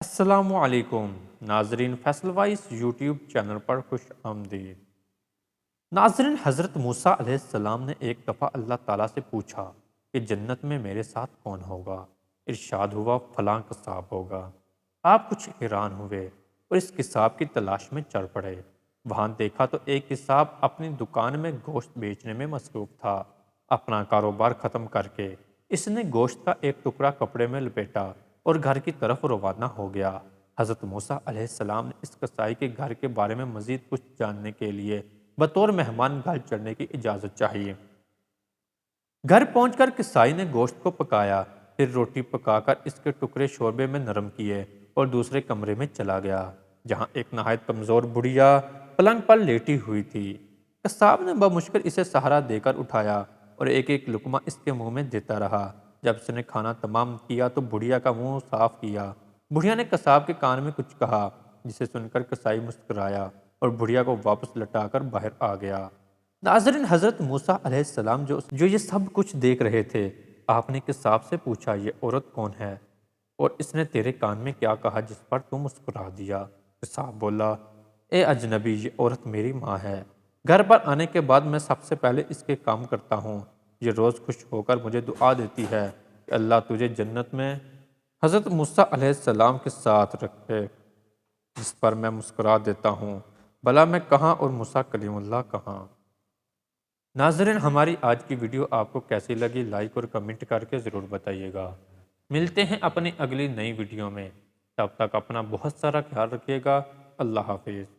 السلام علیکم ناظرین، فیصل وائس یوٹیوب چینل پر خوش آمدید۔ ناظرین، حضرت موسیٰ علیہ السلام نے ایک دفعہ اللہ تعالیٰ سے پوچھا کہ جنت میں میرے ساتھ کون ہوگا؟ ارشاد ہوا فلاں قصاب ہوگا۔ آپ کچھ حیران ہوئے اور اس قصاب کی تلاش میں چل پڑے۔ وہاں دیکھا تو ایک قصاب اپنی دکان میں گوشت بیچنے میں مصروف تھا۔ اپنا کاروبار ختم کر کے اس نے گوشت کا ایک ٹکڑا کپڑے میں لپیٹا اور گھر کی طرف روانہ ہو گیا۔ حضرت موسیٰ علیہ السلام نے اس قصائی کے گھر کے بارے میں مزید کچھ جاننے کے لیے بطور مہمان گھر چڑھنے کی اجازت چاہیے۔ گھر پہنچ کر قصائی نے گوشت کو پکایا، پھر روٹی پکا کر اس کے ٹکڑے شوربے میں نرم کیے اور دوسرے کمرے میں چلا گیا، جہاں ایک نہایت کمزور بڑھیا پلنگ پر لیٹی ہوئی تھی۔ قصاب نے بمشکل اسے سہارا دے کر اٹھایا اور ایک ایک لقمہ اس کے منہ میں دیتا رہا۔ جب اس نے کھانا تمام کیا تو بڑھیا کا منہ صاف کیا۔ بڑھیا نے قصاب کے کان میں کچھ کہا، جسے سن کر قصائی مسکرایا اور بڑھیا کو واپس لٹا کر باہر آ گیا۔ ناظرین، حضرت موسیٰ علیہ السلام جو یہ سب کچھ دیکھ رہے تھے، آپ نے قصاب سے پوچھا یہ عورت کون ہے اور اس نے تیرے کان میں کیا کہا جس پر تو مسکرا دیا؟ قصاب بولا، اے اجنبی، یہ عورت میری ماں ہے۔ گھر پر آنے کے بعد میں سب سے پہلے اس کے کام کرتا ہوں۔ یہ روز خوش ہو کر مجھے دعا دیتی ہے کہ اللہ تجھے جنت میں حضرت موسیٰ علیہ السلام کے ساتھ رکھے، جس پر میں مسکرا دیتا ہوں، بھلا میں کہاں اور موسیٰ کلیم اللہ کہاں۔ ناظرین، ہماری آج کی ویڈیو آپ کو کیسی لگی لائک اور کمنٹ کر کے ضرور بتائیے گا۔ ملتے ہیں اپنی اگلی نئی ویڈیو میں، تب تک اپنا بہت سارا خیال رکھیے گا۔ اللہ حافظ۔